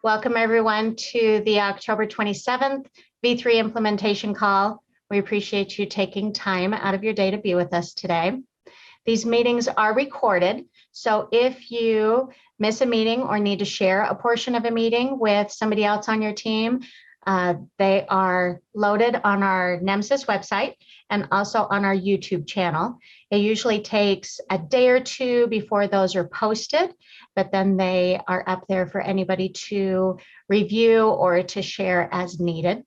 Welcome everyone to the October 27th V3 implementation call. We appreciate you taking time out of your day to be with us today. These meetings are recorded, so if you miss a meeting or need to share a portion of a meeting with somebody else on your team, they are loaded on our NHTSA website and also on our YouTube channel. It usually takes a day or two before those are posted, but then they are up there for anybody to review or to share as needed.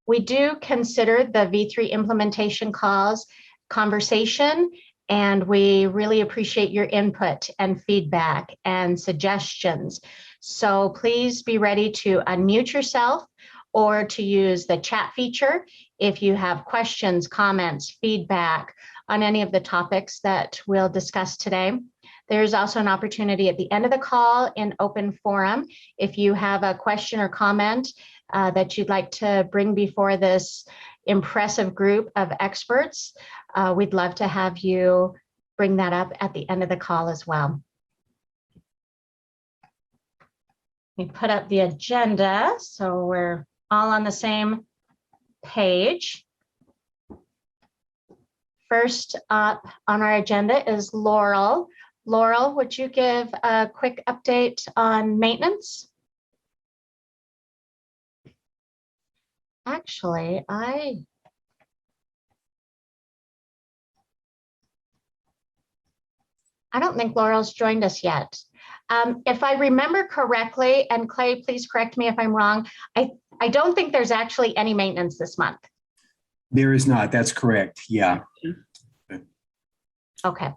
We do consider the V3 implementation calls conversation, and we really appreciate your input and feedback and suggestions. So please be ready to unmute yourself or to use the chat feature if you have questions, comments, feedback on any of the topics that we'll discuss today. There's also an opportunity at the end of the call in open forum. If you have a question or comment that you'd like to bring before this impressive group of experts, we'd love to have you bring that up at the end of the call as well. We put up the agenda so we're all on the same page. First up on our agenda is Laurel. Laurel, would you give a quick update on maintenance? Actually, I don't think Laurel's joined us yet. If I remember correctly, and Clay, please correct me if I'm wrong, I don't think there's actually any maintenance this month. There is not, that's correct, yeah. Okay.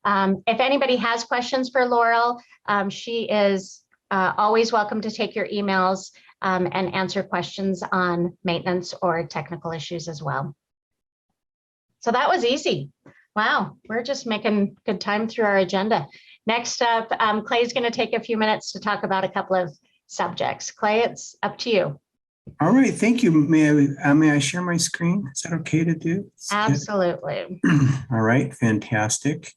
If anybody has questions for Laurel, she is always welcome to take your emails and answer questions on maintenance or technical issues as well. So that was easy. Wow, we're just making good time through our agenda. Next up, Clay's going to take a few minutes to talk about a couple of subjects. Clay, it's up to you. All right, thank you. May I share my screen? Is that okay to do? Absolutely. All right, fantastic.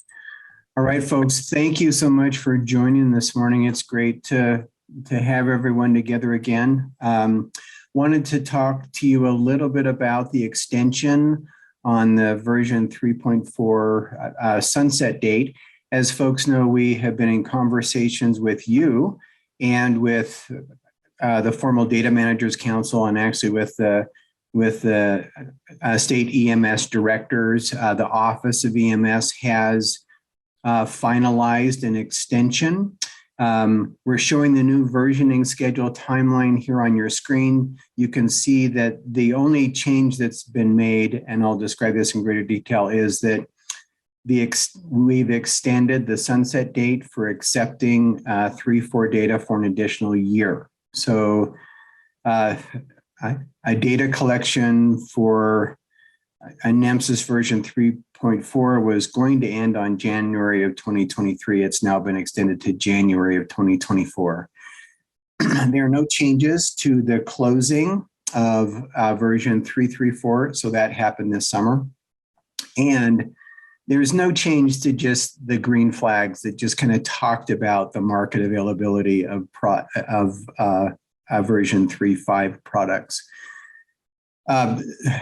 All right, folks, thank you so much for joining this morning. It's great to have everyone together again. Wanted to talk to you a little bit about the extension on the version 3.4 sunset date. As folks know, we have been in conversations with you and with the Formal Data Managers Council, and actually with the state EMS directors. The Office of EMS has finalized an extension. We're showing the new versioning schedule timeline here on your screen. You can see that the only change that's been made, and I'll describe this in greater detail, is that we've extended the sunset date for accepting 3.4 data for an additional year. So a data collection for a NHTSA version 3.4 was going to end on January of 2023. It's now been extended to January of 2024. There are no changes to the closing of version 3.3.4, so that happened this summer. And there's no change to just the green flags that just kind of talked about the market availability of version 3.5 products.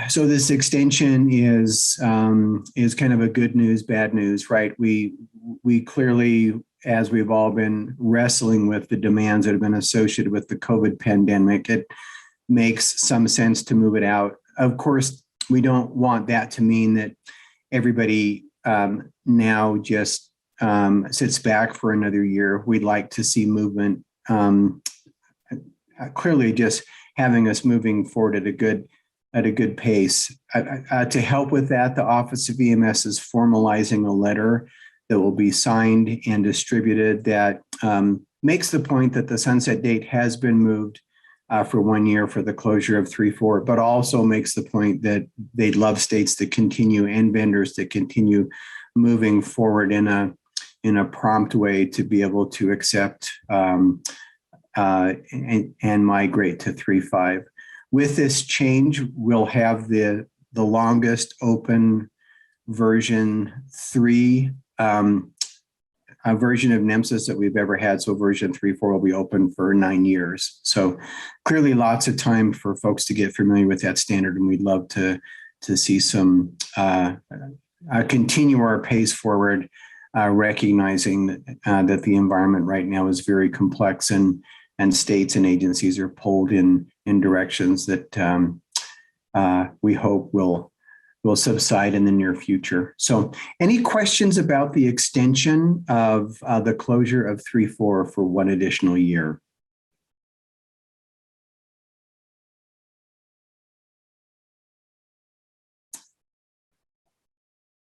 So this extension is kind of a good news, bad news, right? We clearly, as we've all been wrestling with the demands that have been associated with the COVID pandemic, it makes some sense to move it out. Of course, we don't want that to mean that everybody now just sits back for another year. We'd like to see movement, clearly just having us moving forward at a good pace. To help with that, the Office of EMS is formalizing a letter that will be signed and distributed that makes the point that the sunset date has been moved for 1 year for the closure of 3.4, but also makes the point that they'd love states to continue and vendors to continue moving forward in a prompt way to be able to accept and migrate to 3.5. With this change, we'll have the longest open version 3 version of NEMSIS that we've ever had. So version 3.4 will be open for 9 years. So clearly lots of time for folks to get familiar with that standard. And we'd love to see some continue our pace forward, recognizing that the environment right now is very complex and states and agencies are pulled in directions that we hope will subside in the near future. So any questions about the extension of the closure of 3.4 for one additional year?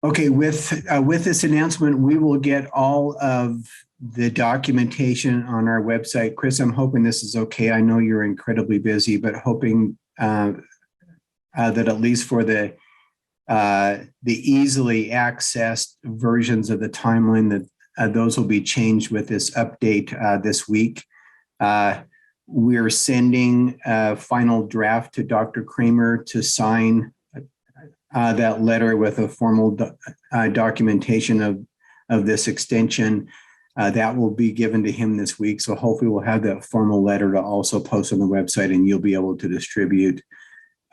Okay, with this announcement, we will get all of the documentation on our website. Chris, I'm hoping this is okay. I know you're incredibly busy, but hoping that at least for the easily accessed versions of the timeline, that those will be changed with this update this week. We're sending a final draft to Dr. Kramer to sign that letter with a formal documentation of this extension. That will be given to him this week. So hopefully we'll have that formal letter to also post on the website, and you'll be able to distribute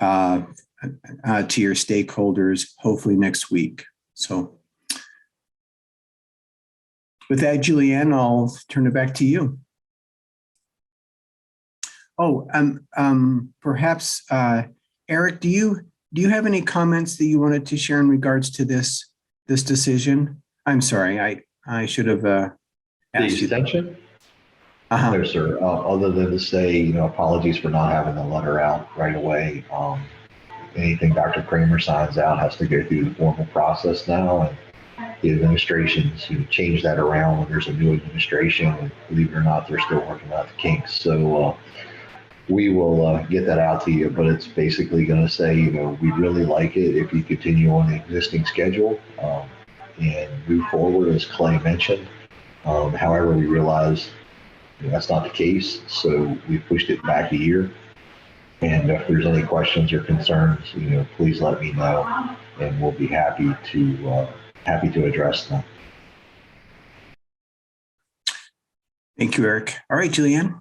to your stakeholders, hopefully next week. So with that, Julianne, I'll turn it back to you. Oh, perhaps, Eric, do you have any comments that you wanted to share in regards to this decision? I'm sorry, I should have asked you. The extension? No, sir. Other than to say, apologies for not having the letter out right away. Anything Dr. Kramer signs out has to go through the formal process now, and the administrations change that around when there's a new administration. And believe it or not, they're still working out the kinks. So we will get that out to you, but it's basically going to say, we'd really like it if you continue on the existing schedule and move forward, as Clay mentioned. However, we realize that's not the case, so we pushed it back a year. And if there's any questions or concerns, please let me know, and we'll be happy to address them. Thank you, Eric. All right, Julianne.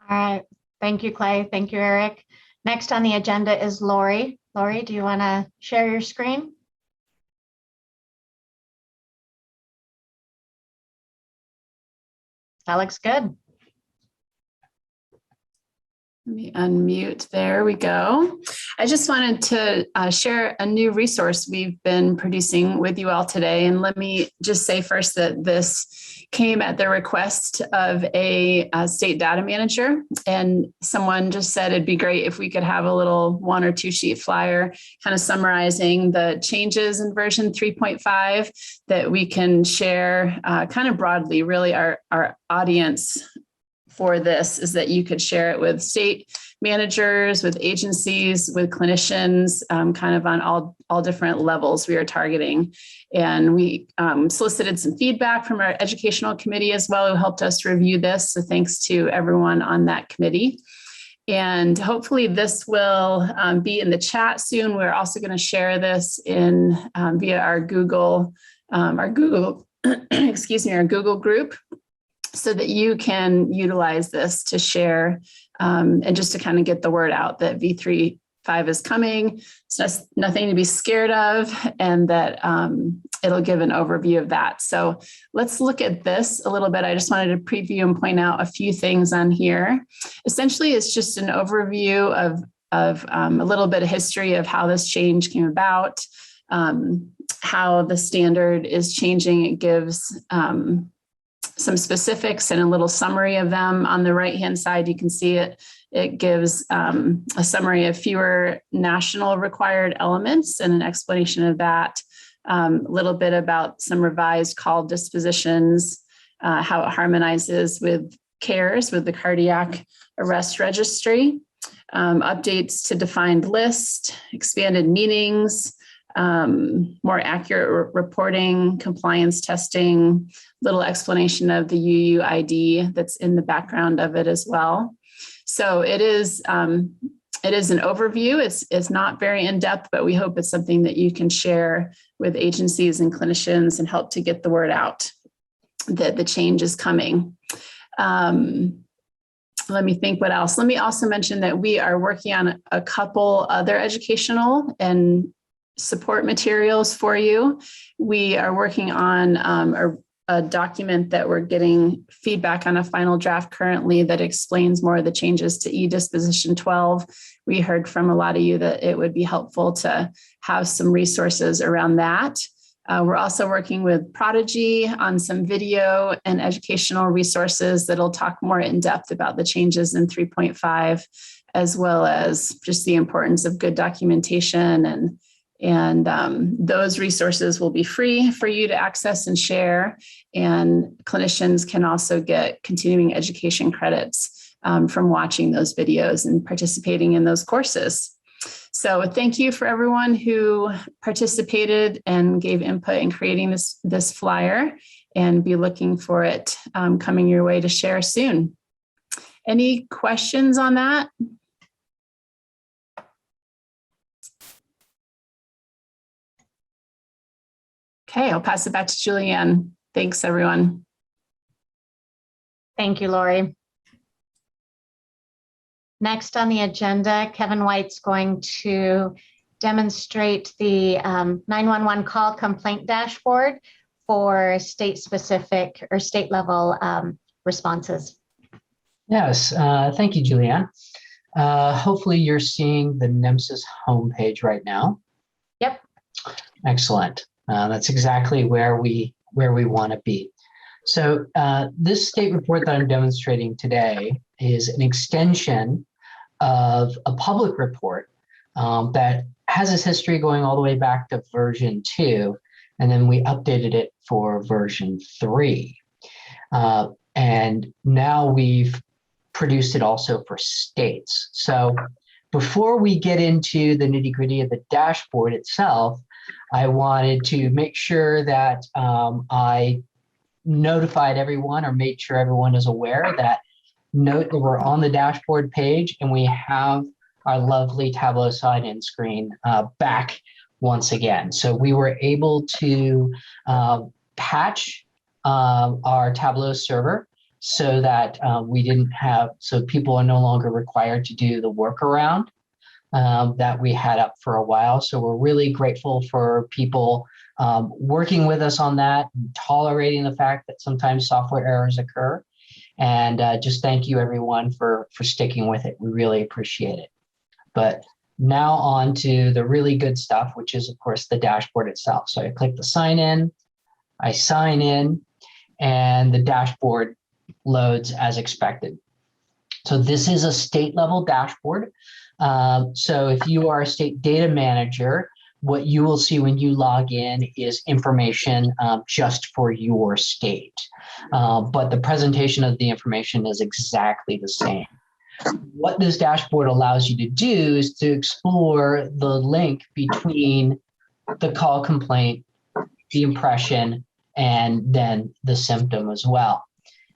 All right. Thank you, Clay. Thank you, Eric. Next on the agenda is Lauri. Lauri, do you want to share your screen? That looks good. Let me unmute. There we go. I just wanted to share a new resource we've been producing with you all today. And let me just say first that this came at the request of a state data manager. And someone just said it'd be great if we could have a little 1 or 2 sheet flyer kind of summarizing the changes in version 3.5 that we can share kind of broadly. Really, our audience for this is that you could share it with state managers, with agencies, with clinicians, kind of on all different levels we are targeting. And we solicited some feedback from our educational committee as well, who helped us review this. So thanks to everyone on that committee. And hopefully this will be in the chat soon. We're also going to share this in via our Google, excuse me, our Google group, so that you can utilize this to share and just to kind of get the word out that V3.5 is coming. It's nothing to be scared of, and that it'll give an overview of that. So let's look at this a little bit. I just wanted to preview and point out a few things on here. Essentially, it's just an overview of a little bit of history of how this change came about, how the standard is changing. It gives some specifics and a little summary of them. On the right-hand side, you can see it gives a summary of fewer national required elements and an explanation of that, a little bit about some revised call dispositions, how it harmonizes with CARES, with the cardiac arrest registry, updates to defined list, expanded meanings, more accurate reporting, compliance testing, little explanation of the UUID that's in the background of it as well. So it is an overview. It's not very in-depth, but we hope it's something that you can share with agencies and clinicians and help to get the word out. that the change is coming. Let me think what else. Let me also mention that we are working on a couple other educational and support materials for you. We are working on a document that we're getting feedback on, a final draft currently, that explains more of the changes to e-disposition 12. We heard from a lot of you that it would be helpful to have some resources around that. We're also working with Prodigy on some video and educational resources that'll talk more in depth about the changes in 3.5, as well as just the importance of good documentation. And those resources will be free for you to access and share. And clinicians can also get continuing education credits from watching those videos and participating in those courses. So thank you for everyone who participated and gave input in creating this flyer, and be looking for it coming your way to share soon. Any questions on that? Okay, I'll pass it back to Julianne. Thanks, everyone. Thank you, Lauri. Next on the agenda, Kevin White's going to demonstrate the 911 call complaint dashboard for state-specific or state-level responses. Yes, thank you, Julianne. Hopefully you're seeing the NHTSA homepage right now. Yep. Excellent. That's exactly where we want to be. So this state report that I'm demonstrating today is an extension of a public report that has its history going all the way back to version 2, and then we updated it for version 3. And now we've produced it also for states. So before we get into the nitty-gritty of the dashboard itself, I wanted to make sure that I notified everyone, or made sure everyone is aware that note that we're on the dashboard page and we have our lovely Tableau sign-in screen back once again. So we were able to patch our Tableau server so that so people are no longer required to do the workaround that we had up for a while. So we're really grateful for people working with us on that, and tolerating the fact that sometimes software errors occur. And just thank you, everyone, for sticking with it. We really appreciate it. But now on to the really good stuff, which is, of course, the dashboard itself. So I click the sign in, I sign in, and the dashboard loads as expected. So this is a state level dashboard. So if you are a state data manager, what you will see when you log in is information just for your state. But the presentation of the information is exactly the same. What this dashboard allows you to do is to explore the link between the call complaint, the impression, and then the symptom as well.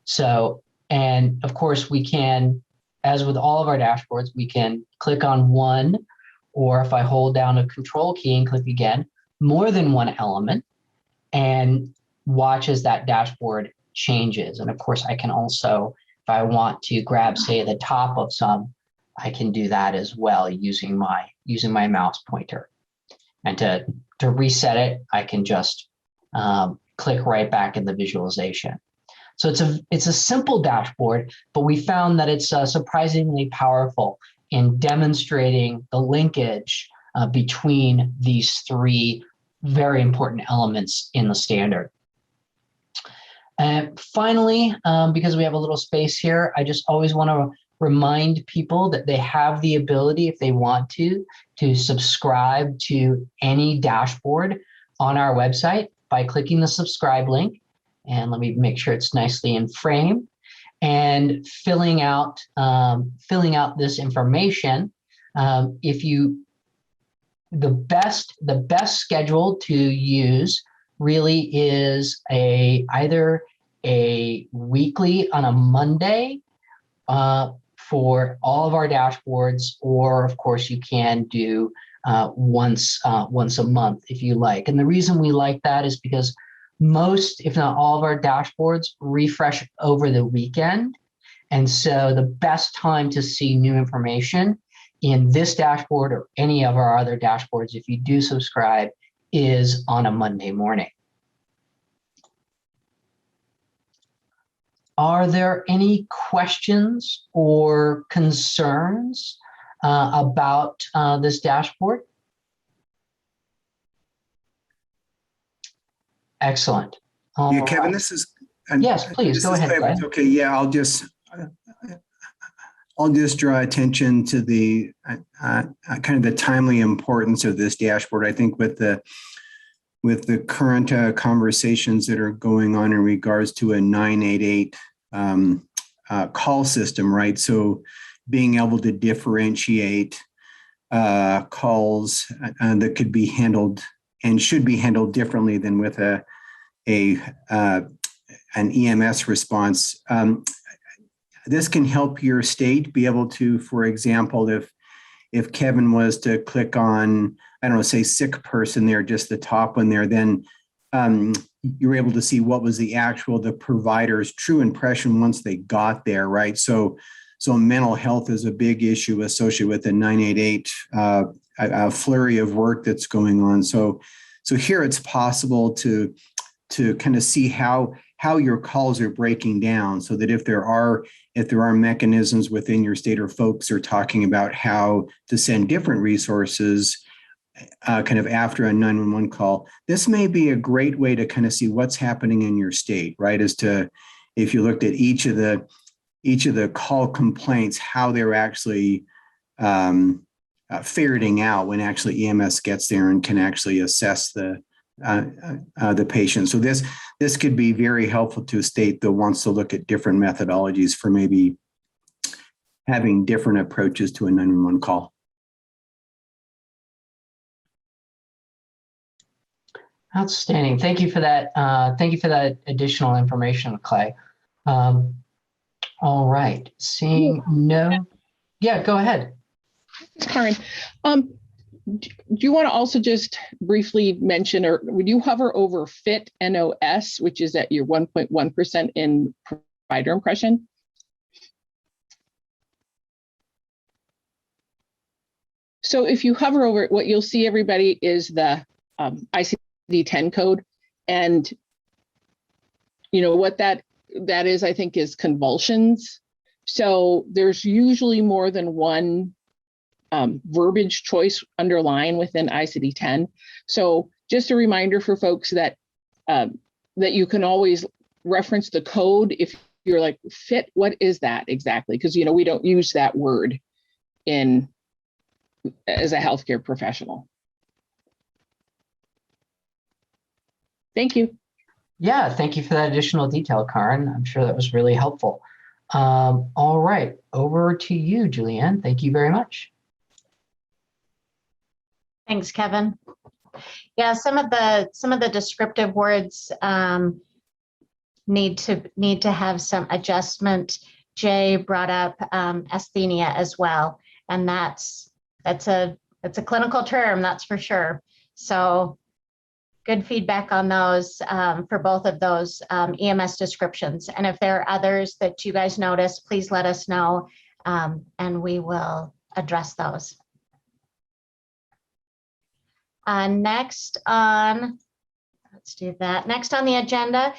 So, and of course we can, as with all of our dashboards, we can click on one, or if I hold down a control key and click again, more than one element, and watch as that dashboard changes. And of course, I can also, if I want to grab, say, the top of some, I can do that as well using my mouse pointer. And to reset it, I can just click right back in the visualization. So it's a simple dashboard, but we found that it's surprisingly powerful in demonstrating the linkage between these three very important elements in the standard. And finally, because we have a little space here, I just always want to remind people that they have the ability, if they want to subscribe to any dashboard on our website by clicking the subscribe link. And let me make sure it's nicely in frame, and filling out this information. The best schedule to use really is either a weekly on a Monday for all of our dashboards, or of course you can do once a month if you like. And the reason we like that is because most, if not all of our dashboards refresh over the weekend. And so the best time to see new information in this dashboard or any of our other dashboards, if you do subscribe, is on a Monday morning. Are there any questions or concerns about this dashboard? Excellent. Yeah, Kevin, this is. Yes, please go ahead. It's okay. Yeah, I'll just draw attention to the kind of the timely importance of this dashboard. I think with the current conversations that are going on in regards to a 988 call system, right? So being able to differentiate calls that could be handled and should be handled differently than with an EMS response. This can help your state be able to, for example, if Kevin was to click on, I don't know, say sick person there, just the top one there, then you're able to see what was the provider's true impression once they got there, right? So mental health is a big issue associated with the 988 a flurry of work that's going on. So here it's possible to kind of see how your calls are breaking down, so that if there are mechanisms within your state or folks are talking about how to send different resources kind of after a 911 call, this may be a great way to kind of see what's happening in your state, right? As to if you looked at each of the call complaints, how they're actually ferreting out when actually EMS gets there and can actually assess the patient. So this could be very helpful to a state that wants to look at different methodologies for maybe having different approaches to a 911 call. Outstanding. Thank you for that. Thank you for that additional information, Clay. All right. Seeing no. Yeah, go ahead. Karen, do you want to also just briefly mention, or would you hover over FIT NOS, which is at your 1.1% in provider impression? So if you hover over it, what you'll see, everybody, is the ICD-10 code. And you know what that is, I think, is convulsions. So there's usually more than one verbiage choice underlying within ICD-10. So just a reminder for folks that that you can always reference the code if you're like, FIT, what is that exactly? Because we don't use that word as a healthcare professional. Thank you. Yeah, thank you for that additional detail, Karen. I'm sure that was really helpful. All right, over to you, Julianne. Thank you very much. Thanks, Kevin. Yeah, some of the descriptive words need to have some adjustment. Jay brought up asthenia as well, and that's a clinical term, that's for sure. So good feedback on those for both of those EMS descriptions. And if there are others that you guys notice, please let us know, and we will address those. Next on the agenda,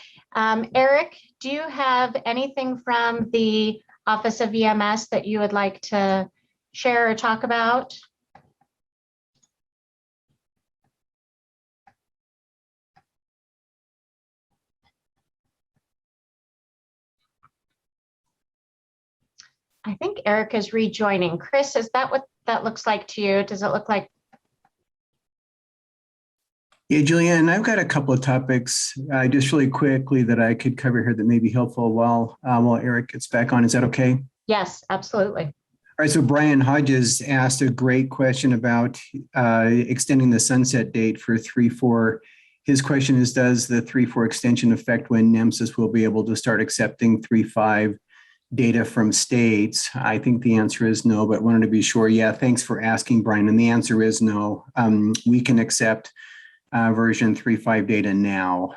Eric, do you have anything from the Office of EMS that you would like to share or talk about? I think Eric is rejoining. Chris, is that what that looks like to you? Does it look like? Yeah, Julianne, I've got a couple of topics just really quickly that I could cover here that may be helpful while Eric gets back on. Is that okay? Yes, absolutely. All right, so Brian Hodges asked a great question about extending the sunset date for 3.4. His question is, does the 3.4 extension affect when NEMSIS will be able to start accepting 3.5 data from states? I think the answer is no, but wanted to be sure. Yeah, thanks for asking, Brian. And the answer is no. We can accept version 3.5 data now.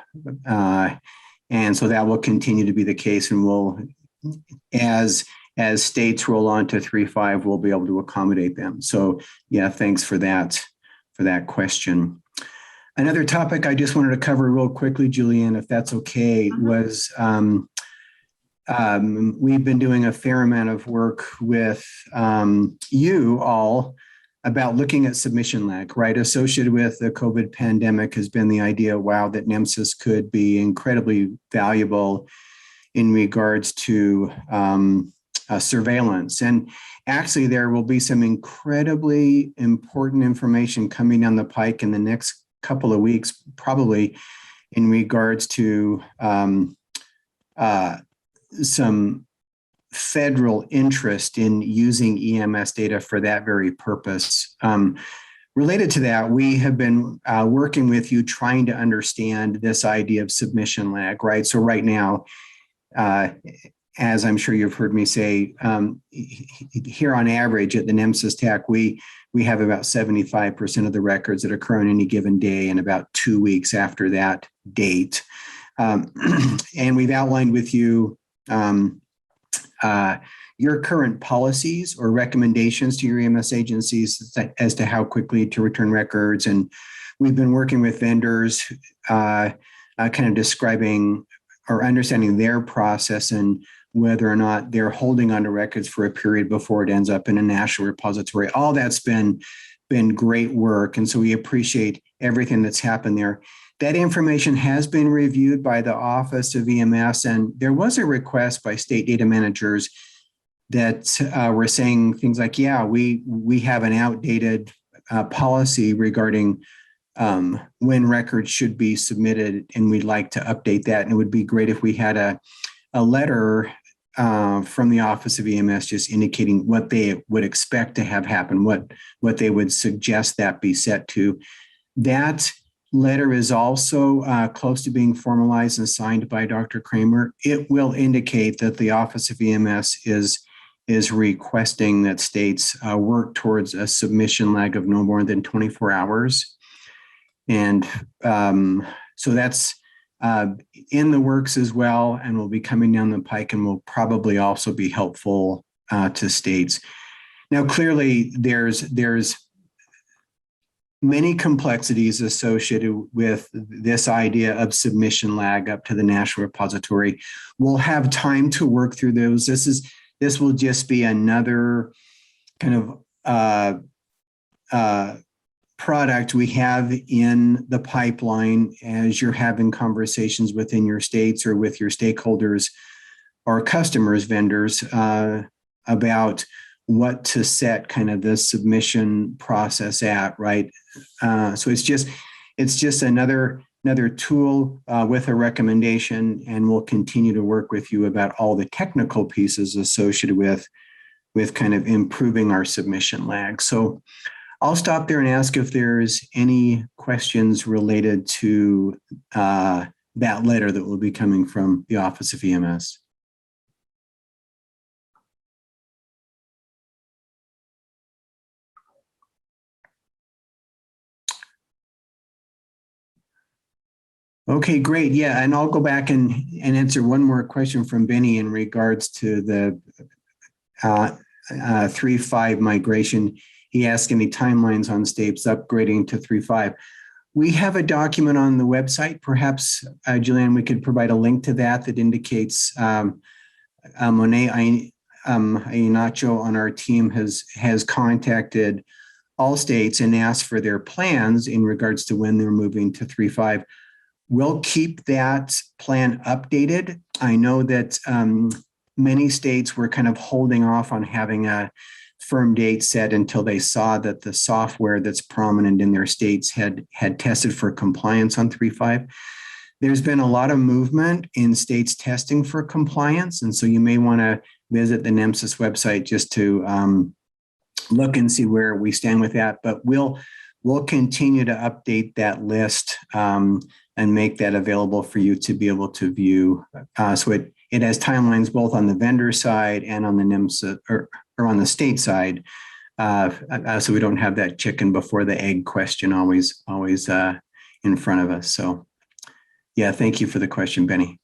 And so that will continue to be the case, and we'll, as states roll on to 3.5, we'll be able to accommodate them. So yeah, thanks for that question. Another topic I just wanted to cover real quickly, Julianne, if that's okay, was we've been doing a fair amount of work with you all about looking at submission lag, right? Associated with the COVID pandemic has been the idea, wow, that NHTSA could be incredibly valuable in regards to surveillance. And actually, there will be some incredibly important information coming down the pike in the next couple of weeks, probably in regards to some federal interest in using EMS data for that very purpose. Related to that, we have been working with you trying to understand this idea of submission lag, right? So right now, as I'm sure you've heard me say, here on average at the NHTSA TAC, we have about 75% of the records that occur on any given day and about 2 weeks after that date. And we've outlined with you your current policies or recommendations to your EMS agencies as to how quickly to return records. And we've been working with vendors, kind of describing or understanding their process and whether or not they're holding onto records for a period before it ends up in a national repository. All that's been great work. And so we appreciate everything that's happened there. That information has been reviewed by the Office of EMS, and there was a request by state data managers that were saying things like, yeah, we have an outdated policy regarding when records should be submitted, and we'd like to update that. And it would be great if we had a letter from the Office of EMS just indicating what they would expect to have happen, what they would suggest that be set to. That letter is also close to being formalized and signed by Dr. Kramer. It will indicate that the Office of EMS is requesting that states work towards a submission lag of no more than 24 hours. And so that's in the works as well, and will be coming down the pike and will probably also be helpful to states. Now, clearly, there's many complexities associated with this idea of submission lag up to the national repository. We'll have time to work through those. This will just be another kind of product we have in the pipeline as you're having conversations within your states or with your stakeholders or customers, vendors, about what to set kind of the submission process at, right? So it's just another tool with a recommendation, and we'll continue to work with you about all the technical pieces associated with kind of improving our submission lag. So I'll stop there and ask if there's any questions related to that letter that will be coming from the Office of EMS. Okay, great. Yeah, and I'll go back and answer one more question from Benny in regards to the 3.5 migration. He asked any timelines on states upgrading to 3.5. We have a document on the website. Perhaps, Julianne, we could provide a link to that indicates Monet Ainacho on our team has contacted all states and asked for their plans in regards to when they're moving to 3.5. We'll keep that plan updated. I know that many states were kind of holding off on having a firm date set until they saw that the software that's prominent in their states had tested for compliance on 3.5. There's been a lot of movement in states testing for compliance, and so you may want to visit the NHTSA website just to look and see where we stand with that. But we'll continue to update that list and make that available for you to be able to view. So it has timelines both on the vendor side and on the NHTSA or on the state side. So we don't have that chicken before the egg question always in front of us. So yeah, thank you for the question, Benny.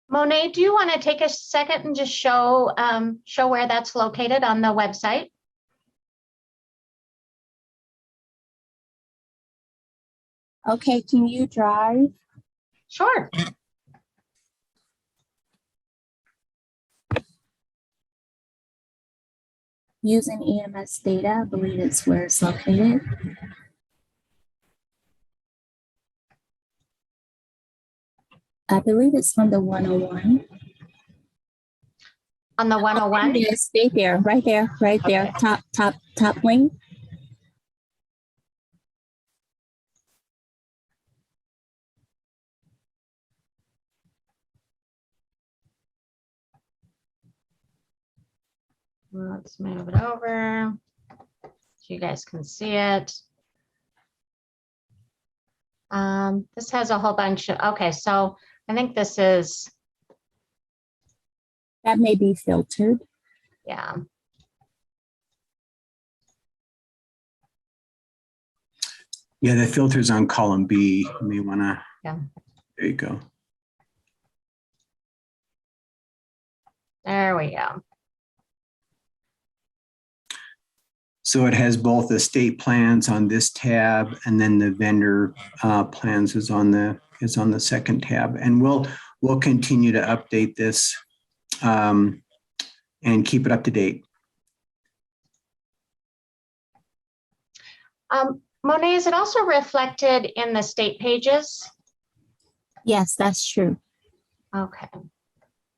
Monet, do you want to take a second and just show where that's located on the website? Okay, can you drive? Sure. Using EMS data, I believe it's where it's located. I believe it's on the 101. On the 101? Yes, stay there, right there, right there, Okay. top wing. Let's move it over so you guys can see it. This has a whole bunch of, okay, so I think this is, That may be filtered. yeah. Yeah, the filter's on column B. You may want to, Yeah. There you go. There we go. So it has both the state plans on this tab, and then the vendor plans is on the second tab. And we'll continue to update this and keep it up to date. Monet, is it also reflected in the state pages? Yes, that's true. Okay.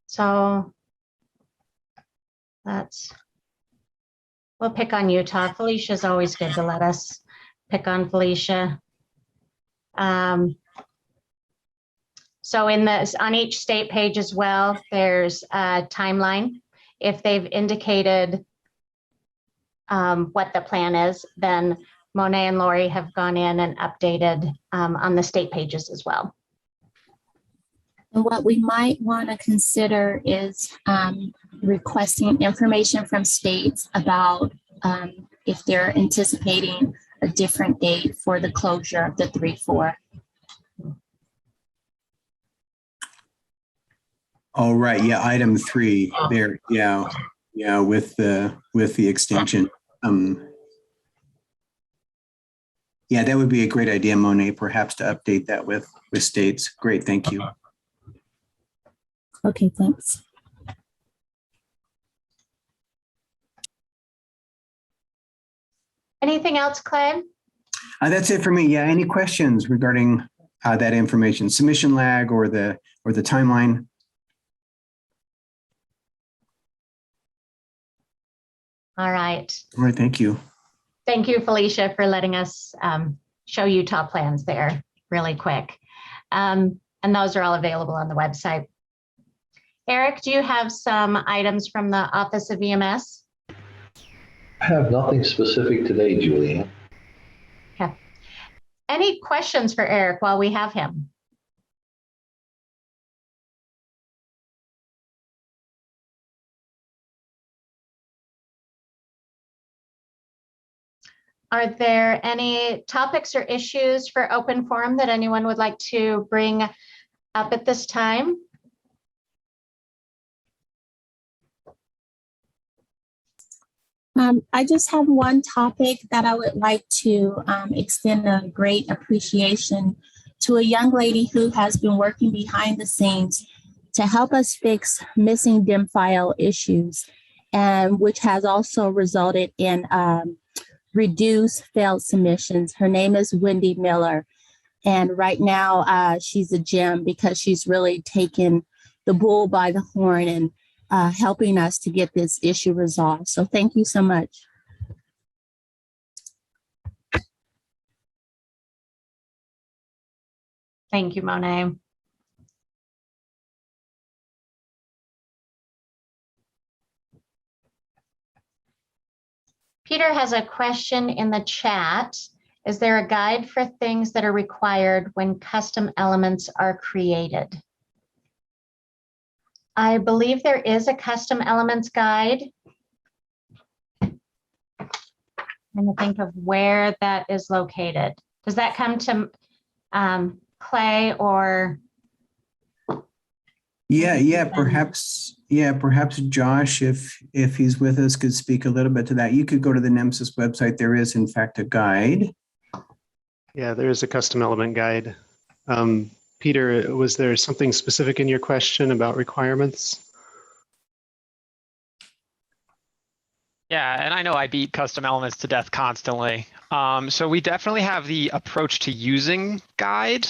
So we'll pick on Utah. Felicia's always good to let us pick on Felicia. So on each state page as well, there's a timeline. If they've indicated what the plan is, then Monet and Lauri have gone in and updated on the state pages as well. And what we might want to consider is requesting information from states about if they're anticipating a different date for the closure of the 3-4. Oh, right. Yeah, item 3 there. Yeah, with the extension. Yeah, that would be a great idea, Monet, perhaps to update that with states. Great, thank you. Okay, thanks. Anything else, Clay? That's it for me. Yeah, any questions regarding that information, submission lag or the timeline? All right. All right, thank you. Thank you, Felicia, for letting us show Utah plans there really quick. And those are all available on the website. Eric, do you have some items from the Office of EMS? I have nothing specific today, Julianne. Okay. Any questions for Eric while we have him? Are there any topics or issues for open forum that anyone would like to bring up at this time? I just have one topic that I would like to extend a great appreciation to a young lady who has been working behind the scenes to help us fix missing DIM file issues, and which has also resulted in reduced failed submissions. Her name is Wendy Miller. And right now she's a gem because she's really taken the bull by the horn and helping us to get this issue resolved. So thank you so much. Thank you, Monet. Peter has a question in the chat. Is there a guide for things that are required when custom elements are created? I believe there is a custom elements guide. I'm trying to think of where that is located. Does that come to Clay or? Perhaps Josh, if he's with us, could speak a little bit to that. You could go to the NEMSIS website. There is in fact a guide. Yeah, there is a custom element guide. Peter, was there something specific in your question about requirements? Yeah, and I know I beat custom elements to death constantly. So we definitely have the approach to using guide.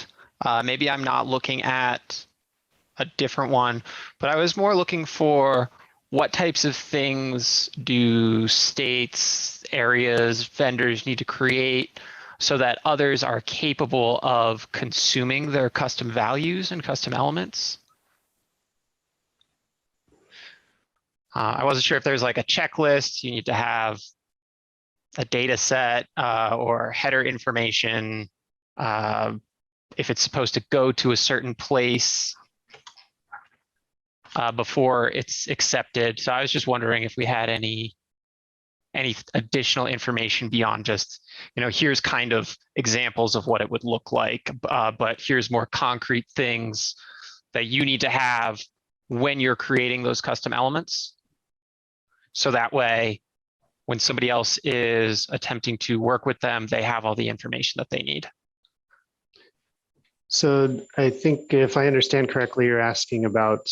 Maybe I'm not looking at a different one, but I was more looking for what types of things do states, areas, vendors need to create so that others are capable of consuming their custom values and custom elements. I wasn't sure if there's like a checklist, you need to have a data set or header information, if it's supposed to go to a certain place before it's accepted. So I was just wondering if we had any additional information beyond just, here's kind of examples of what it would look like, but here's more concrete things that you need to have when you're creating those custom elements. So that way, when somebody else is attempting to work with them, they have all the information that they need. So I think if I understand correctly, you're asking about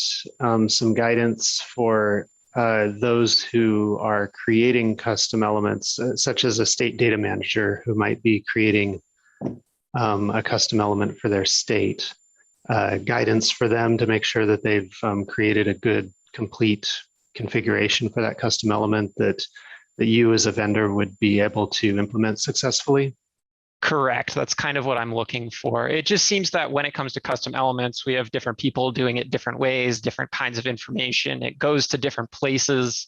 some guidance for those who are creating custom elements, such as a state data manager who might be creating a custom element for their state. Guidance for them to make sure that they've created a good, complete configuration for that custom element that you as a vendor would be able to implement successfully. Correct. That's kind of what I'm looking for. It just seems that when it comes to custom elements, we have different people doing it different ways, different kinds of information. It goes to different places.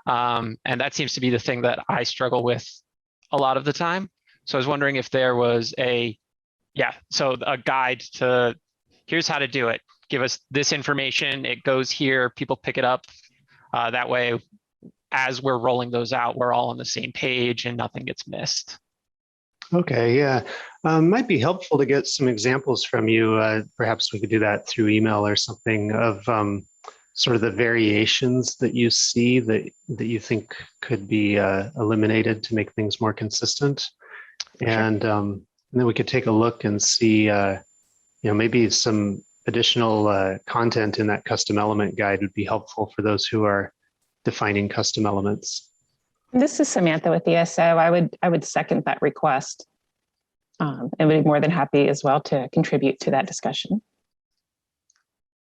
And that seems to be the thing that I struggle with a lot of the time. So I was wondering if there was a guide to, here's how to do it. Give us this information. It goes here. People pick it up. That way, as we're rolling those out, we're all on the same page and nothing gets missed. Okay, yeah. Might be helpful to get some examples from you. Perhaps we could do that through email or something of sort of the variations that you see that you think could be eliminated to make things more consistent. And then we could take a look and see, maybe some additional content in that custom element guide would be helpful for those who are defining custom elements. This is Samantha with ESO. I would second that request and would be more than happy as well to contribute to that discussion.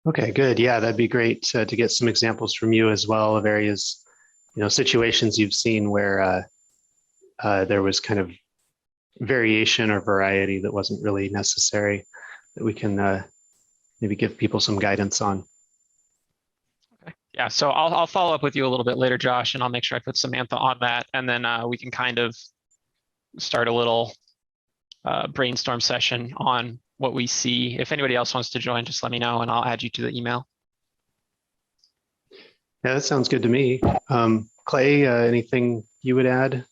Okay, good. Yeah, that'd be great to get some examples from you as well of areas, situations you've seen where there was kind of variation or variety that wasn't really necessary that we can maybe give people some guidance on. Yeah, so I'll follow up with you a little bit later, Josh, and I'll make sure I put Samantha on that. And then we can kind of start a little brainstorm session on what we see. If anybody else wants to join, just let me know and I'll add you to the email. Yeah, that sounds good to me. Clay, anything you would add?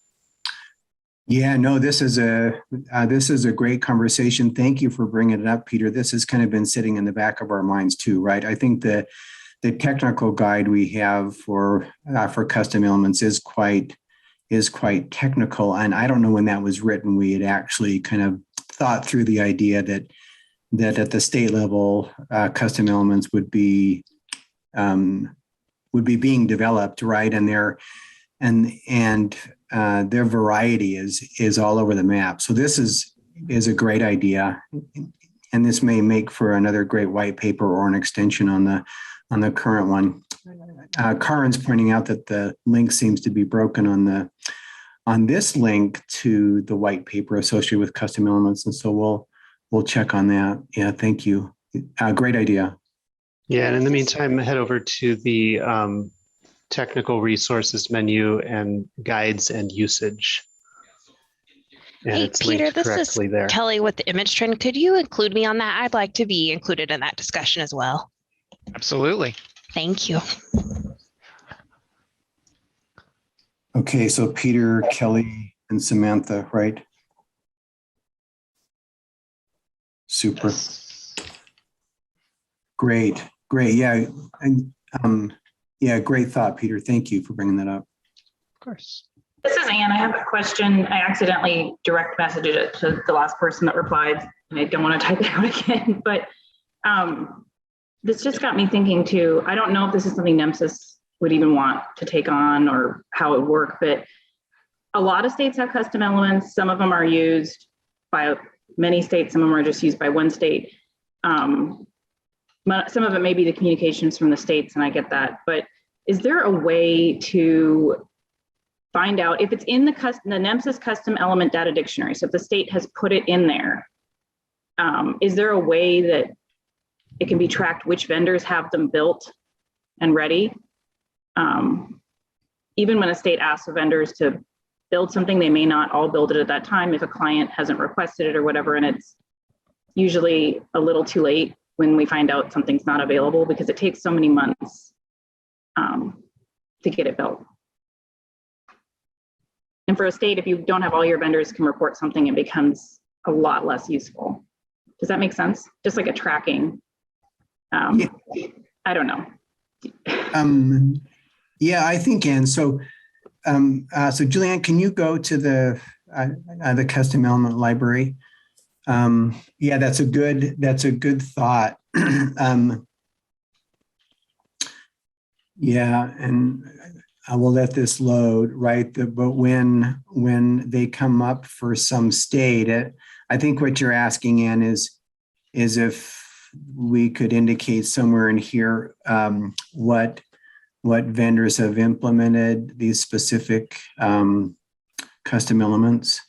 Yeah, no, this is a great conversation. Thank you for bringing it up, Peter. This has kind of been sitting in the back of our minds too, right? I think the technical guide we have for custom elements is quite technical, and I don't know when that was written. We had actually kind of thought through the idea that at the state level, custom elements would be being developed, right? And their variety is all over the map. So this is a great idea, and this may make for another great white paper or an extension on the current one. Karen's pointing out that the link seems to be broken on this link to the white paper associated with custom elements, and so we'll check on that. Yeah, thank you. Great idea. Yeah, and in the meantime, head over to the technical resources menu and guides and usage. And hey, it's Peter, linked this correctly is there. Kelly with the image trend. Could you include me on that? I'd like to be included in that discussion as well. Absolutely. Thank you. Okay, so Peter, Kelly, and Samantha, right? Super. Great. Yeah. And yeah, great thought, Peter. Thank you for bringing that up. Of course. This is Anne. I have a question. I accidentally direct messaged it to the last person that replied, and I don't want to type it out again, but this just got me thinking too. I don't know if this is something NHTSA would even want to take on or how it would work, but a lot of states have custom elements. Some of them are used by many states. Some of them are just used by one state. Some of it may be the communications from the states, and I get that, but is there a way to find out if it's in the NHTSA's custom element data dictionary? So if the state has put it in there, is there a way that it can be tracked which vendors have them built and ready? Even when a state asks the vendors to build something, they may not all build it at that time if a client hasn't requested it or whatever, and it's usually a little too late when we find out something's not available because it takes so many months to get it built. And for a state, if you don't have all your vendors can report something, it becomes a lot less useful. Does that make sense? Just like a tracking. Yeah. I don't know. Yeah, I think, Anne. So Julianne, can you go to the custom element library? Yeah, that's a good thought. Yeah, and I will let this load, right? But when they come up for some state, I think what you're asking, Ann, is if we could indicate somewhere in here what vendors have implemented these specific custom elements.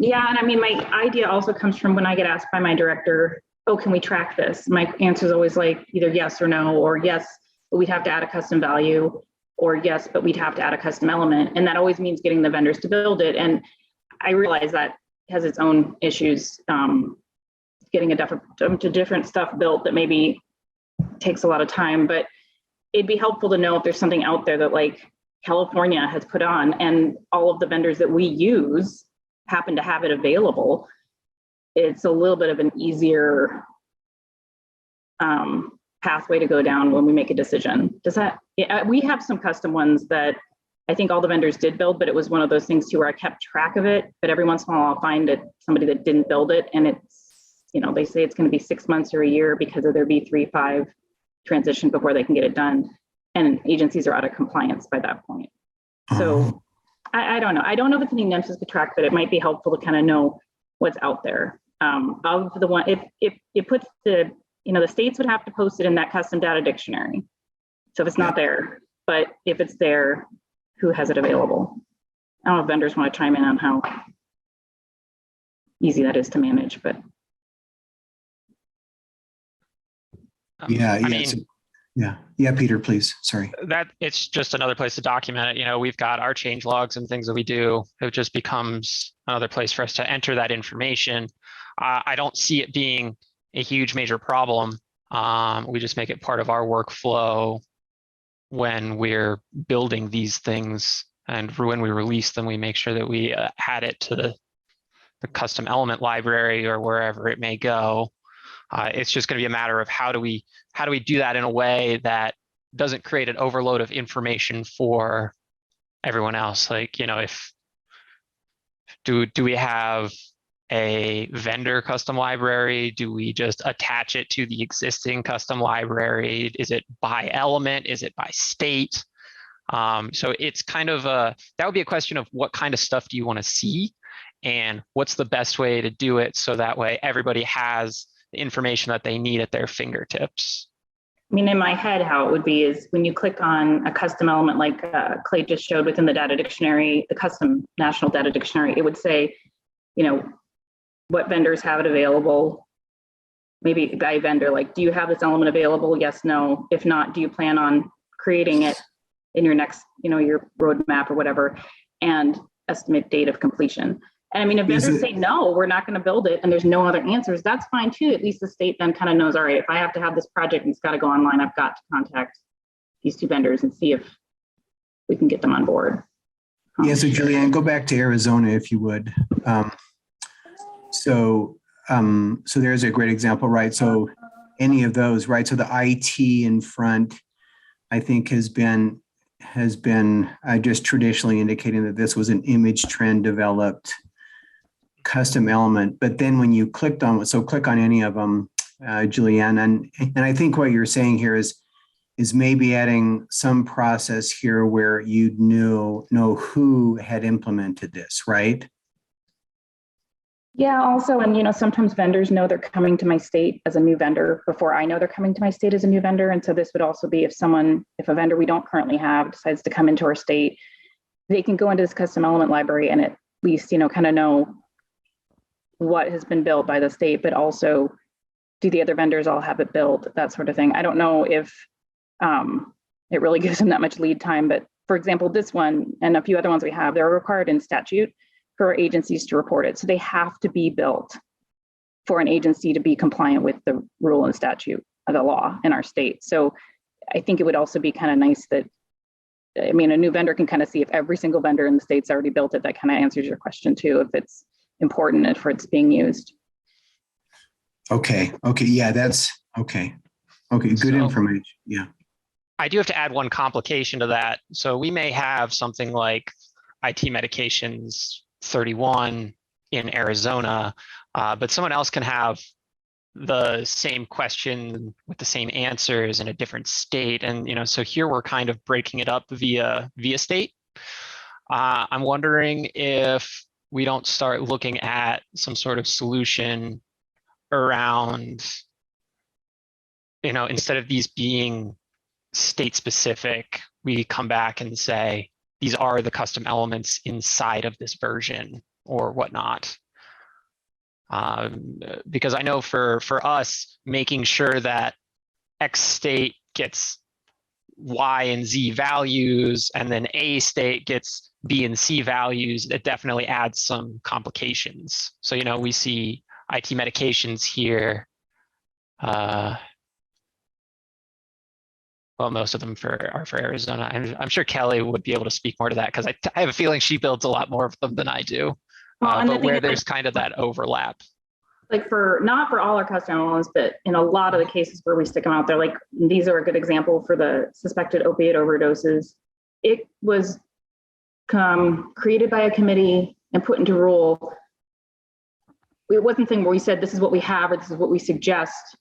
Yeah, and I mean, my idea also comes from when I get asked by my director, oh, can we track this? My answer is always like either yes or no, or yes, but we'd have to add a custom value, or yes, but we'd have to add a custom element. And that always means getting the vendors to build it. And I realize that has its own issues, getting a different stuff built that maybe takes a lot of time, but it'd be helpful to know if there's something out there that like California has put on and all of the vendors that we use happen to have it available. It's a little bit of an easier pathway to go down when we make a decision. Does that, yeah, we have some custom ones that I think all the vendors did build, but it was one of those things too where I kept track of it, but every once in a while I'll find somebody that didn't build it, and it's, you know, they say it's going to be 6 months or a year because of their V3.5 transition before they can get it done, and agencies are out of compliance by that point. So I don't know. I don't know if it's something NHTSA could track, but it might be helpful to kind of know what's out there. Of the one, if it puts the, you know, the states would have to post it in that custom data dictionary. So if it's not there, but if it's there, who has it available? I don't know if vendors want to chime in on how easy that is to manage, but. Yeah, Peter, please. Sorry. That it's just another place to document it. You know, we've got our change logs and things that we do. It just becomes another place for us to enter that information. I don't see it being a huge major problem. We just make it part of our workflow when we're building these things, and when we release them, we make sure that we add it to the custom element library or wherever it may go. It's just going to be a matter of how do we do that in a way that doesn't create an overload of information for everyone else. Like, you know, if do we have a vendor custom library? Do we just attach it to the existing custom library? Is it by element? Is it by state? So it's kind of that would be a question of what kind of stuff do you want to see, and what's the best way to do it so that way everybody has the information that they need at their fingertips. I mean, in my head, how it would be is when you click on a custom element like Clay just showed within the data dictionary, the custom national data dictionary, it would say, you know, what vendors have it available, maybe by vendor, like, do you have this element available? Yes, no. If not, do you plan on creating it in your next, you know, your roadmap or whatever, and estimate date of completion. And I mean, if vendors say, no, we're not going to build it, and there's no other answers, that's fine too. At least the state then kind of knows, all right, if I have to have this project and it's got to go online, I've got to contact these two vendors and see if we can get them on board. Yeah, so Julianne, go back to Arizona if you would. So so there's a great example, right? So any of those, right? So the IT in front, I think has been just traditionally indicating that this was an image trend developed custom element. But then when you clicked on it, so click on any of them, Julianne, and I think what you're saying here is maybe adding some process here where you'd know who had implemented this, right? Yeah, also, and sometimes vendors know they're coming to my state as a new vendor before I know they're coming to my state as a new vendor. And so this would also be if a vendor we don't currently have decides to come into our state, they can go into this custom element library and at least, kind of know what has been built by the state, but also do the other vendors all have it built, that sort of thing. I don't know if it really gives them that much lead time, but for example, this one and a few other ones we have, they're required in statute for agencies to report it. So they have to be built for an agency to be compliant with the rule and statute of the law in our state. So I think it would also be kind of nice that, a new vendor can kind of see if every single vendor in the state's already built it. That kind of answers your question too, if it's important and for it's being used. Okay. Yeah, that's okay. Good information. Yeah. I do have to add one complication to that. So we may have something like IT medications 31 in Arizona, but someone else can have the same question with the same answers in a different state. And, so here we're kind of breaking it up via state. I'm wondering if we don't start looking at some sort of solution around, instead of these being state specific, we come back and say, these are the custom elements inside of this version or whatnot. Because I know for us, making sure that X state gets Y and Z values, and then A state gets B and C values, it definitely adds some complications. So, we see IT medications here. Well, most of them are for Arizona. I'm sure Kelly would be able to speak more to that because I have a feeling she builds a lot more of them than I do. But where there's kind of that overlap. Like not for all our custom elements, but in a lot of the cases where we stick them out there, like these are a good example for the suspected opiate overdoses. It was created by a committee and put into rule. It wasn't thing where we said, this is what we have, or this is what we suggest,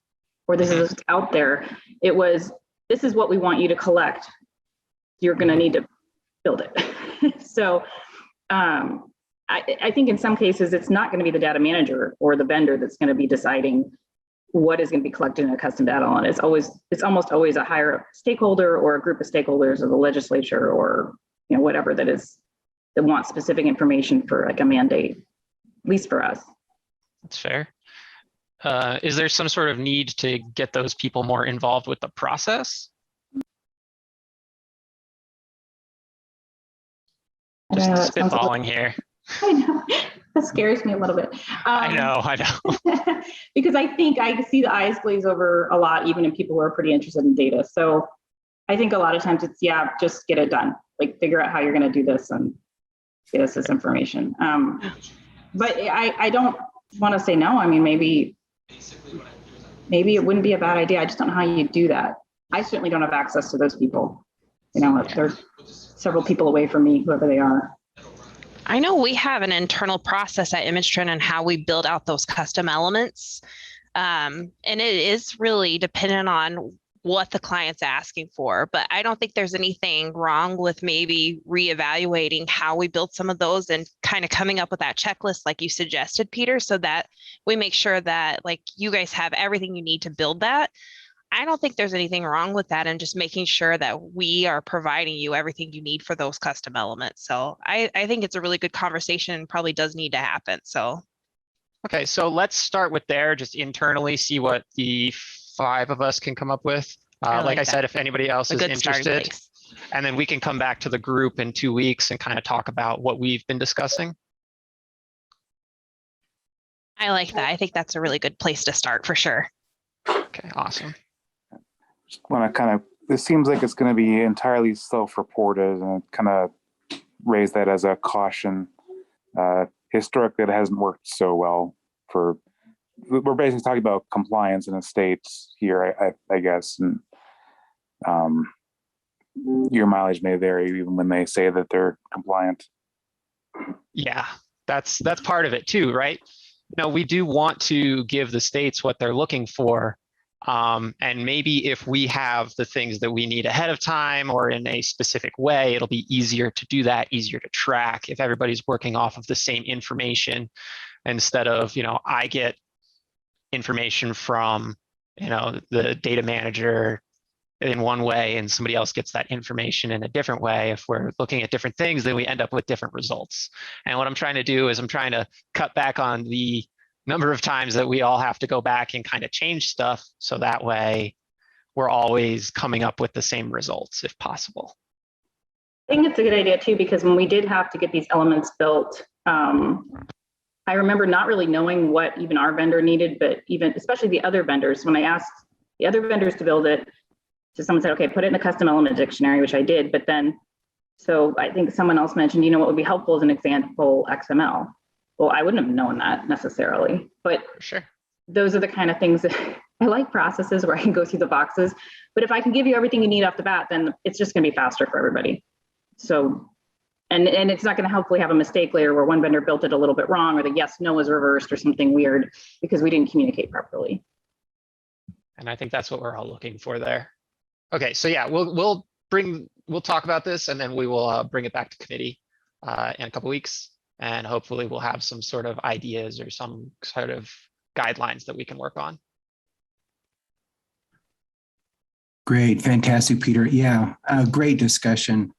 or this is out there. It was, this is what we want you to collect. You're going to need to build it. So I think in some cases, it's not going to be the data manager or the vendor that's going to be deciding what is going to be collected in a custom data element. It's almost always a higher stakeholder or a group of stakeholders or the legislature or whatever that wants specific information for like a mandate, at least for us. That's fair. Is there some sort of need to get those people more involved with the process? Just spitballing here. I know, that scares me a little bit. I know. Because I think I see the eyes glaze over a lot, even in people who are pretty interested in data. So I think a lot of times it's, just get it done. Like figure out how you're going to do this and get us this information. But I don't want to say no. Maybe it wouldn't be a bad idea. I just don't know how you do that. I certainly don't have access to those people. They're several people away from me, whoever they are. I know we have an internal process at ImageTrend and how we build out those custom elements. And it is really dependent on what the client's asking for, but I don't think there's anything wrong with maybe reevaluating how we build some of those and kind of coming up with that checklist like you suggested, Peter, so that we make sure that like you guys have everything you need to build that. I don't think there's anything wrong with that, and just making sure that we are providing you everything you need for those custom elements. So I think it's a really good conversation and probably does need to happen. So. Okay, so let's start with there, just internally, see what the 5 of us can come up with. Like I said, if anybody else is interested, and then we can come back to the group in 2 weeks and kind of talk about what we've been discussing. I like that. I think that's a really good place to start for sure. Okay, awesome. Just want to this seems like it's going to be entirely self-reported, and kind of raise that as a caution. Historically, it hasn't worked so well for we're basically talking about compliance in a state here, I guess, and your mileage may vary even when they say that they're compliant. Yeah, that's part of it too, right? We do want to give the states what they're looking for. And maybe if we have the things that we need ahead of time or in a specific way, it'll be easier to do that, easier to track if everybody's working off of the same information instead of, I get information from, the data manager in one way and somebody else gets that information in a different way. If we're looking at different things, then we end up with different results. And what I'm trying to do is I'm trying to cut back on the number of times that we all have to go back and kind of change stuff. So that way we're always coming up with the same results if possible. I think it's a good idea too, because when we did have to get these elements built, I remember not really knowing what even our vendor needed, but even especially the other vendors, when I asked the other vendors to build it, so someone said, okay, put it in the custom element dictionary, which I did. But then, so I think someone else mentioned, what would be helpful is an example XML. Well, I wouldn't have known that necessarily, but sure, those are the kind of things that I like processes where I can go through the boxes. But if I can give you everything you need off the bat, then it's just going to be faster for everybody. So, and it's not going to hopefully have a mistake later where one vendor built it a little bit wrong or the yes, no is reversed or something weird because we didn't communicate properly. And I think that's what we're all looking for there. Okay, so yeah, we'll talk about this and then we will bring it back to committee in a couple weeks, and hopefully we'll have some sort of ideas or some sort of guidelines that we can work on. Great, fantastic, Peter. Yeah, great discussion.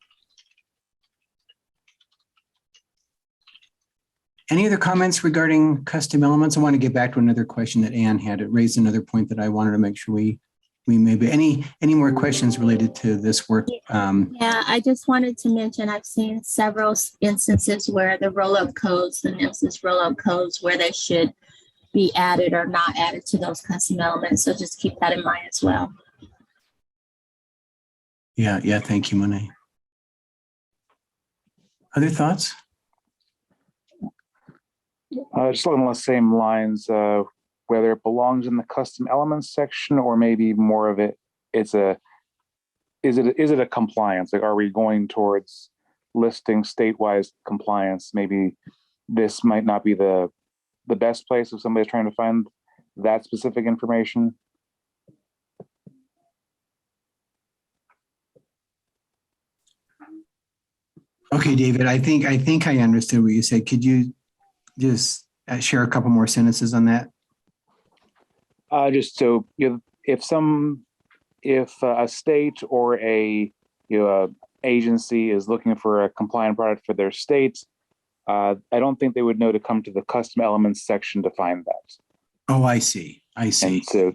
Any other comments regarding custom elements? I want to get back to another question that Anne had. It raised another point that I wanted to make sure we maybe any more questions related to this work. Yeah, I just wanted to mention I've seen several instances where the roll-up codes, the NHTSA roll-up codes, where they should be added or not added to those custom elements. So just keep that in mind as well. Yeah, thank you, Monet. Other thoughts? Just along the same lines, whether it belongs in the custom elements section or maybe more of it, is it a compliance? Like, are we going towards listing statewide compliance? Maybe this might not be the best place if somebody's trying to find that specific information. Okay, David, I think I understood what you said. Could you just share a couple more sentences on that? Just so if a state or a agency is looking for a compliant product for their state, I don't think they would know to come to the custom elements section to find that. Oh, I see. And so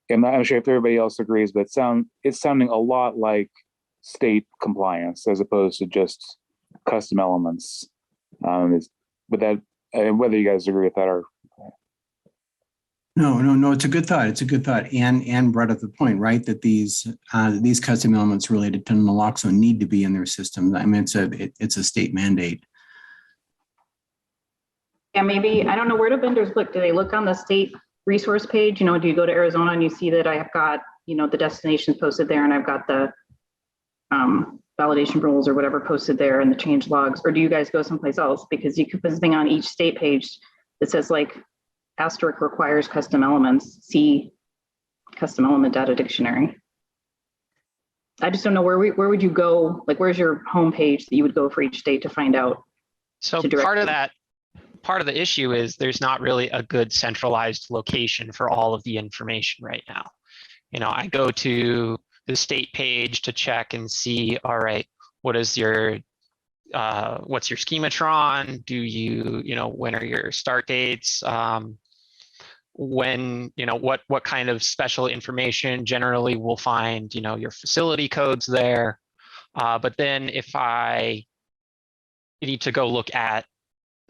I'm not sure if everybody else agrees, but it's sounding a lot like state compliance as opposed to just custom elements. Whether you guys agree with that or. No, it's a good thought. It's a good thought. Anne brought up the point, right? That these custom elements related to naloxone need to be in their system. I mean, it's a state mandate. Yeah, maybe, I don't know, where do vendors look? Do they look on the state resource page? Do you go to Arizona and you see that I've got, the destinations posted there and I've got the validation rules or whatever posted there and the change logs, or do you guys go someplace else? Because you could put something on each state page that says like, asterisk requires custom elements, see custom element data dictionary. I just don't know where would you go? Like, where's your home page that you would go for each state to find out? So part of the issue is there's not really a good centralized location for all of the information right now. I go to the state page to check and see, all right, what is your what's your schematron? Do you, when are your start dates? When, what kind of special information? Generally we'll find, your facility codes there. But then if I need to go look at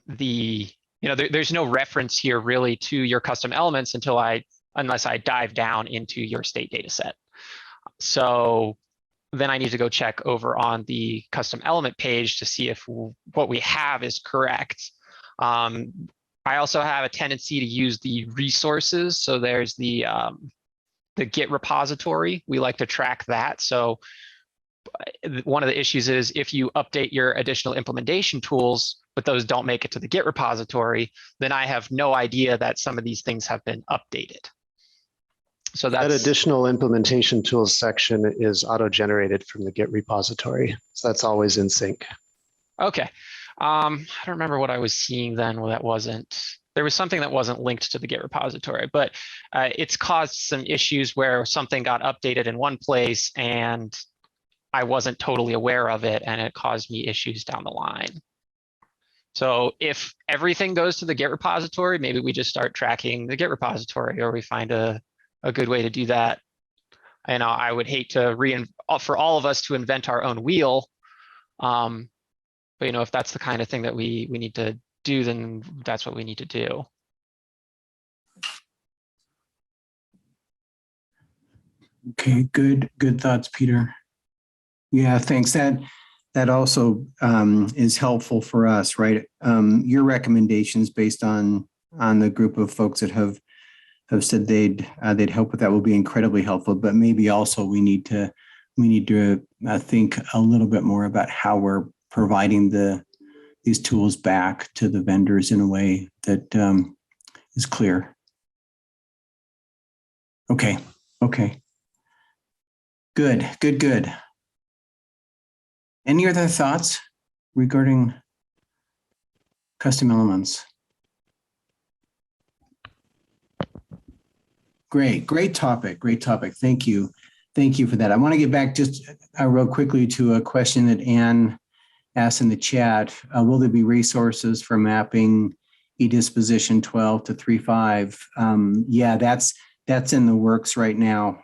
there's no reference here really to your custom elements unless I dive down into your state data set. So then I need to go check over on the custom element page to see if what we have is correct. I also have a tendency to use the resources. So there's the Git repository. We like to track that. So one of the issues is if you update your additional implementation tools, but those don't make it to the Git repository, then I have no idea that some of these things have been updated. So that that's additional implementation tools section is auto-generated from the Git repository. So that's always in sync. okay. I don't remember what I was seeing then. Well, that wasn't, there was something that wasn't linked to the Git repository, but it's caused some issues where something got updated in one place and I wasn't totally aware of it, and it caused me issues down the line. So if everything goes to the Git repository, maybe we just start tracking the Git repository, or we find a good way to do that. And I would hate to for all of us to invent our own wheel. But you know, if that's the kind of thing that we need to do, then that's what we need to do. Okay, good thoughts, Peter. Yeah, thanks. That also is helpful for us, right? Your recommendations based on the group of folks that have said they'd help with that will be incredibly helpful. But maybe also we need to think a little bit more about how we're providing these tools back to the vendors in a way that is clear. Okay. Good. Any other thoughts regarding custom elements? Great topic. Thank you for that. I want to get back just real quickly to a question that Anne asked in the chat. Will there be resources for mapping e-disposition 12 to 3.5? Yeah, that's in the works right now.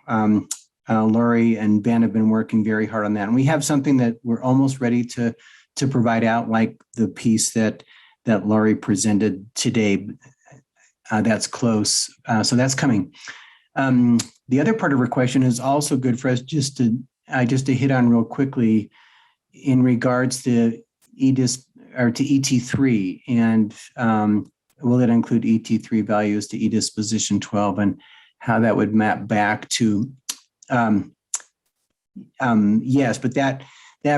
Lauri and Ben have been working very hard on that. And we have something that we're almost ready to provide out, like the piece that Lauri presented today. That's close. So that's coming. The other part of her question is also good for us just to hit on real quickly in regards to ET3, and will it include ET3 values to e-disposition 12 and how that would map back to yes, but that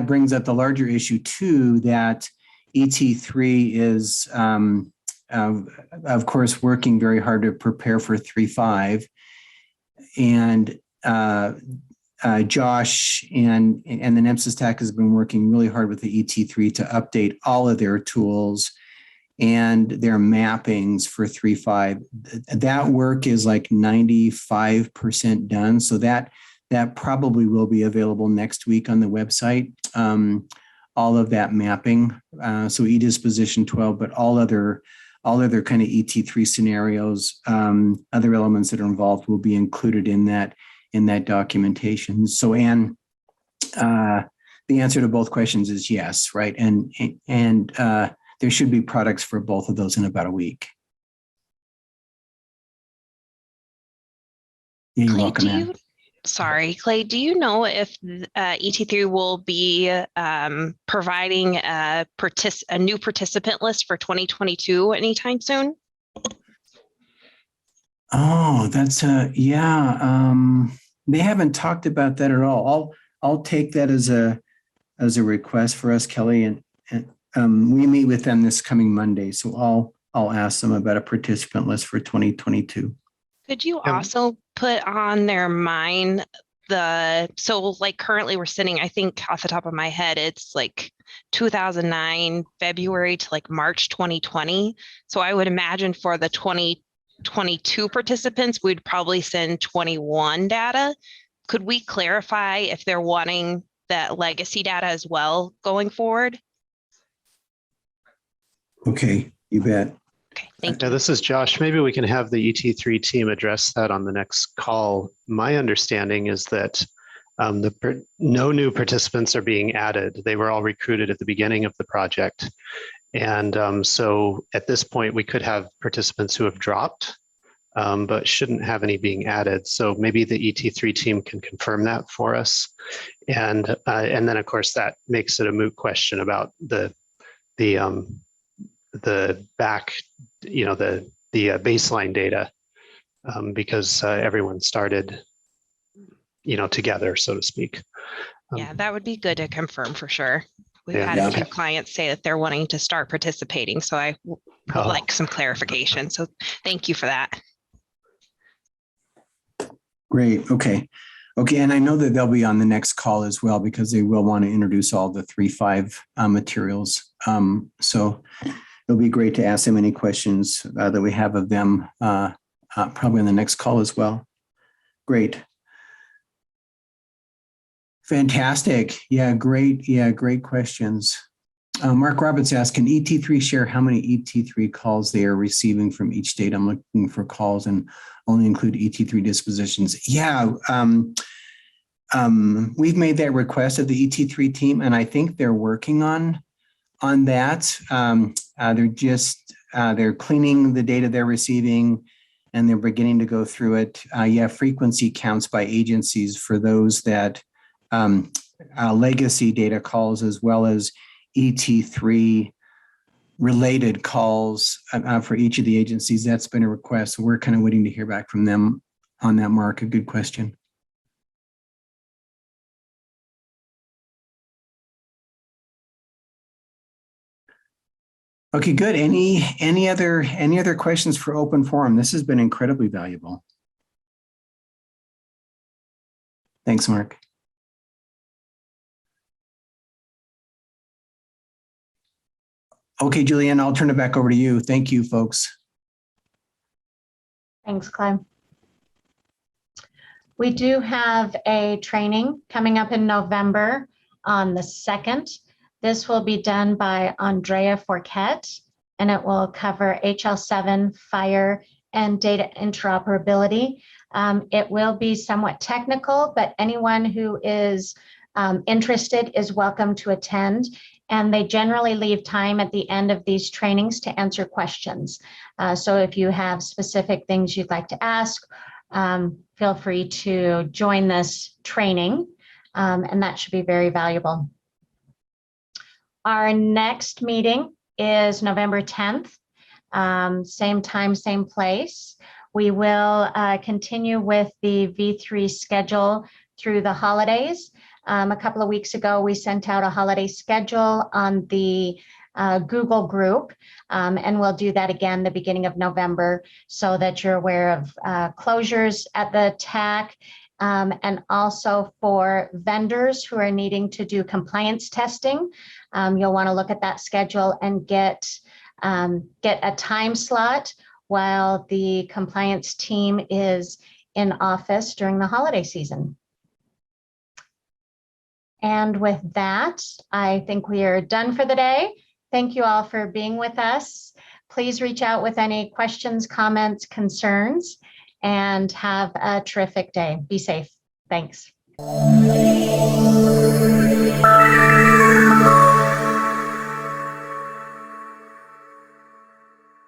brings up the larger issue too, that ET3 is of course working very hard to prepare for 3.5, and Josh and the NHTSA staff has been working really hard with the ET3 to update all of their tools and their mappings for 3.5. That work is like 95% done. So that probably will be available next week on the website. All of that mapping. So e-disposition 12, but all other kind of ET3 scenarios, other elements that are involved will be included in that documentation. So Anne, the answer to both questions is yes, right? And there should be products for both of those in about a week. Yeah, you're welcome, Anne. Sorry, Clay, do you know if ET3 will be providing a new participant list for 2022 anytime soon? Oh, that's yeah. They haven't talked about that at all. I'll take that as a request for us, Kelly, and we meet with them this coming Monday, so I'll ask them about a participant list for 2022. Could you also put on their mind so like currently we're sitting, I think off the top of my head, it's like 2009 February to like March 2020. So I would imagine for the 2022 participants, we'd probably send 21 data. Could we clarify if they're wanting that legacy data as well going forward? Okay, you bet. Okay, thank you. This is Josh. Maybe we can have the ET3 team address that on the next call. My understanding is that no new participants are being added. They were all recruited at the beginning of the project. And so at this point, we could have participants who have dropped, but shouldn't have any being added. So maybe the ET3 team can confirm that for us. And then, of course, that makes it a moot question about the the back, the baseline data, because everyone started, together, so to speak. Yeah, that would be good to confirm for sure. We've Yeah. had a few clients say that they're wanting to start participating, so I would like some clarification. So thank you for that. Great. Okay. And I know that they'll be on the next call as well because they will want to introduce all the 3.5 materials. So it'll be great to ask them any questions that we have of them probably on the next call as well. Great. Fantastic. Yeah, great. Yeah, great questions. Mark Roberts asked, can ET3 share how many ET3 calls they are receiving from each state? I'm looking for calls and only include ET3 dispositions. Yeah, we've made that request of the ET3 team, and I think they're working on that. They're cleaning the data they're receiving, and they're beginning to go through it. Yeah, frequency counts by agencies for those that legacy data calls as well as ET3 related calls for each of the agencies. That's been a request. So we're kind of waiting to hear back from them on that, Mark. A good question. Okay, good. Any other questions for open forum? This has been incredibly valuable. Thanks, Mark. Okay, Julianne, I'll turn it back over to you. Thank you, folks. Thanks, Clay. We do have a training coming up in November on the 2nd. This will be done by Andrea Fourquet, and it will cover HL7, FHIR, and data interoperability. It will be somewhat technical, but anyone who is interested is welcome to attend. And they generally leave time at the end of these trainings to answer questions. So if you have specific things you'd like to ask, feel free to join this training, and that should be very valuable. Our next meeting is November 10th, same time, same place. We will continue with the V3 schedule through the holidays. A couple of weeks ago, we sent out a holiday schedule on the Google group, and we'll do that again the beginning of November so that you're aware of closures at the TAC, and also for vendors who are needing to do compliance testing. You'll want to look at that schedule and get a time slot while the compliance team is in office during the holiday season. And with that, I think we are done for the day. Thank you all for being with us. Please reach out with any questions, comments, concerns, and have a terrific day. Be safe. Thanks.